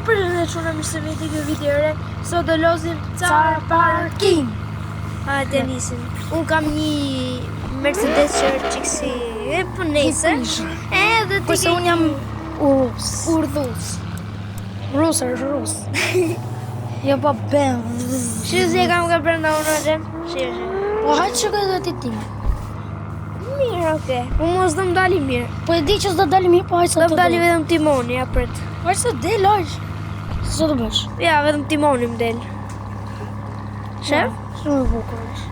Përshëndetje çuna, mirë se vini kjo video re. Sot do lozim Car Parking. Hajde nisim. Un kam një Mercedes që çiksi e punëse. Edhe ti un jam urus. Urdhus. Rus. Jo pa ben. Shizi e kam ka brenda unë. Shizi. Po hajtë që këtë ti tim. Mirë, okay. Unë mos do më dali mirë. Po e di që s'do dali mirë, po hajtë sa do më dali vetëm timoni, ja pret. Hajtë sa del, hajtë. Së do bësh? Ja, vetëm timoni më del. Shef? Shumë e bukur është.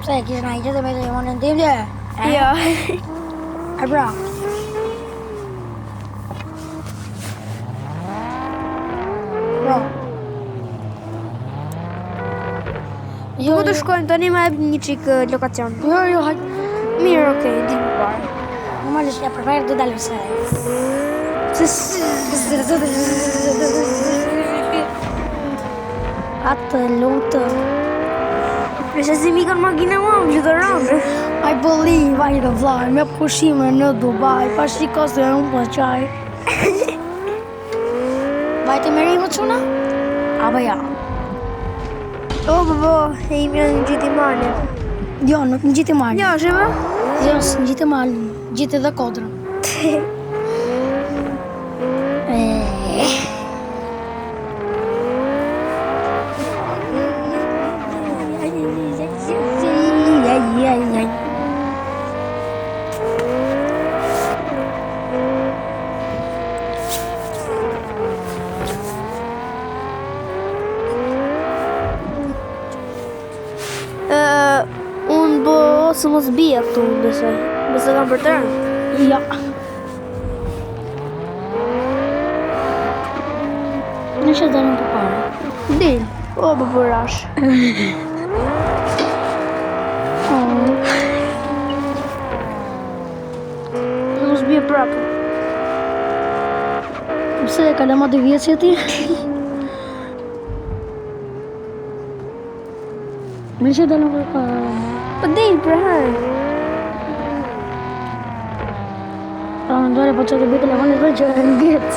Pse e kishë na i gjithë me timonin tim dhe? Ja. E bra. Bra. Ku të shkojmë tani ma e një qik lokacion? Jo, hajtë. Mirë, okej, di më parë. Normalisht ja përpajrë do dalim se. Atë lutë. Nëse si mi kanë makina mua, më gjithë rëndë. I believe, I the vlog, me pushime në Dubai, pa shikos të unë për qaj. Vajte me rimë quna? Aba ja. O, bëbo, e imi në gjithi malin. Jo, nuk në gjithi malin. Jo, shëve? Jo, së në gjithi malin, gjithi dhe kodrën. Unë bo së mos bia këtu, besoj kam për tërën. Ja. Në që të në për pare? Dil, o bë përrash. Në mos bia prapë. Pse e kalema 2 vjetë që ti? Në që të në për pare? Po dil, për herë. Pra në ndore po që të bëjë telefonit dhe që e ngjetë.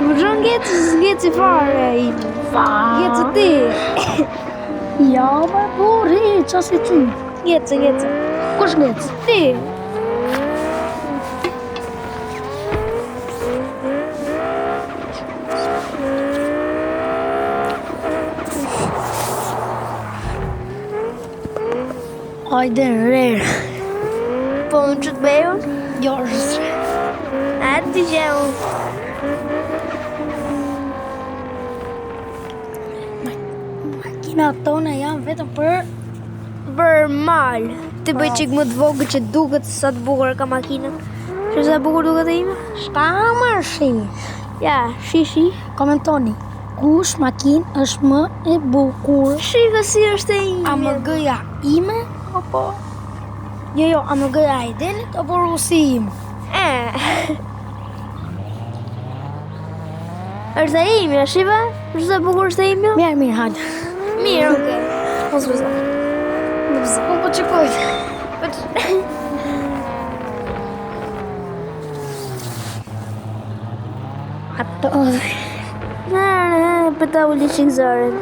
Më që ngjetë si fare, ngjetë si ti. Ja, ba, buri, qa si ti? Ngjetë. Kush ngjetë? Ti. Hajde në rerë. Po më që të beju? Jo, rësre. A të gjeu. Makina tona janë vetëm për mal. Të bëj qik më të vogë që duket sa të bukur ka makina. Që sa bukur duket e ime? Shka më shi. Ja, shi. Komentoni. Kush makin është më e bukur? Shi si është e ime. AMG-ja ime? Apo? Jo, AMG-ja e Denit apo Rusi ime? është e ime, shive? Është sa bukur është e ime? Mirë, hajde. Mirë, okej. Mos vëza. Unë po qëkojt. Ato. Për ta uli qik zërin.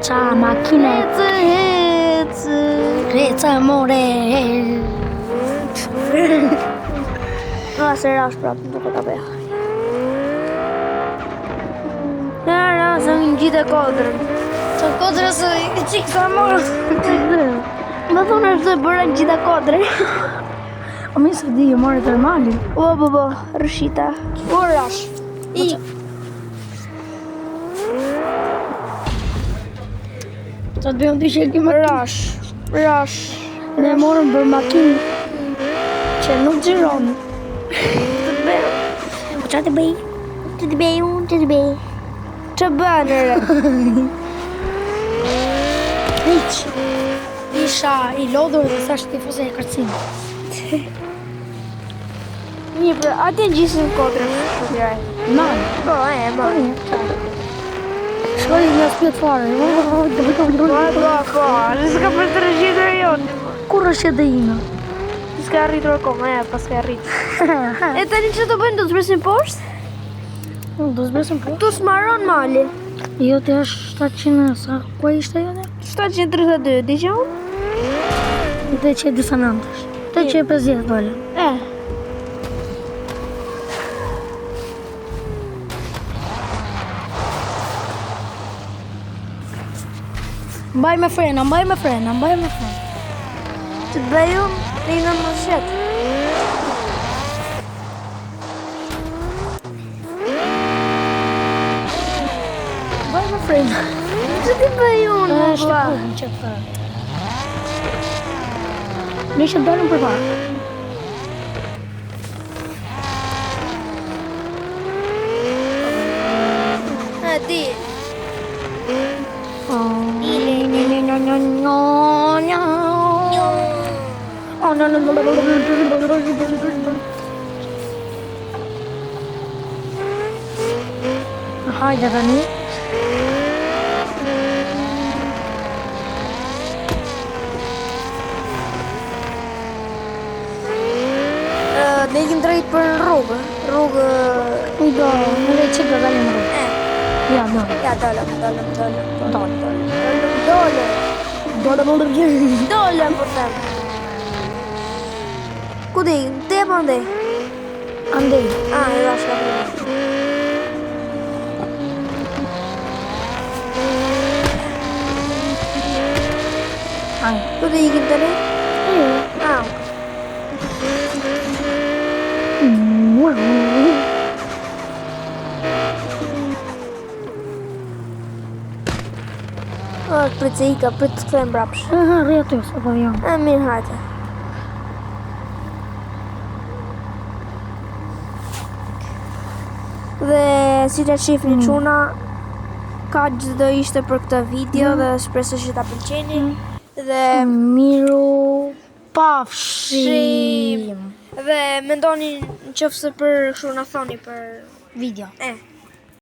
Qa makine. Hecë, more. Nga se rash prapë, nuk e ta beha. Se më gjithë e kodrën. Qa kodrës e qikë sa morë. Më thonë është dhe bërë në gjithë e kodrën. O mi se di, more termalin. O, bëbo, rëshita. O, rash. Qa të bëjmë të shërki më Rash. Ne morëm për makinë që nuk gjironë. Të të bëjmë. Po qa të bëj? Të të bëjmë. Që bënë re? Hiq. Isha i lodhur dhe thash tifose e kërcinë. Një për, atje gjisën kodrën. Malë. Po, malë. Shkoj një spjet fare. Po, nëse ka për të rëshjetë e jonë. Kur është edhe ina? s'ka arritur akoma, pas ka arritur. E tani që të bëjnë, do të zbresin poshtë? Do zbresim po? Tu s'maron mali. Jo, të është 700, sa ku ishte jote? 732, di që unë? Dhe që e disa nëntësh. Të që e 50 dole. Mbaj me frena. Që të bëj unë, një në më shetë. Mbaj me frena. Që të bëj unë, më Është ba? punë që të. Nishe dalën për parë. Di. Hajde tani. Ne ikim drejt për rrugë. Rrugë... Do, në dhe që të dalim rrugë. Ja, do. Ja, dolem. Dolem, po them. Ku di? Te apo ndej? Andej. Ah, e dash ka prima. Aj. Ku di ikim tani? Ah, prit se ika, prit të kthejmë brapsh. Aha, rri aty, apo jam. Mirë, hajte. Dhe si të shifni çuna, ka çdo ishte për këtë video dhe shpresoj që ta pëlqeni. Dhe Miru pafshim. dhe mendoni nëse për kështu na thoni për Video.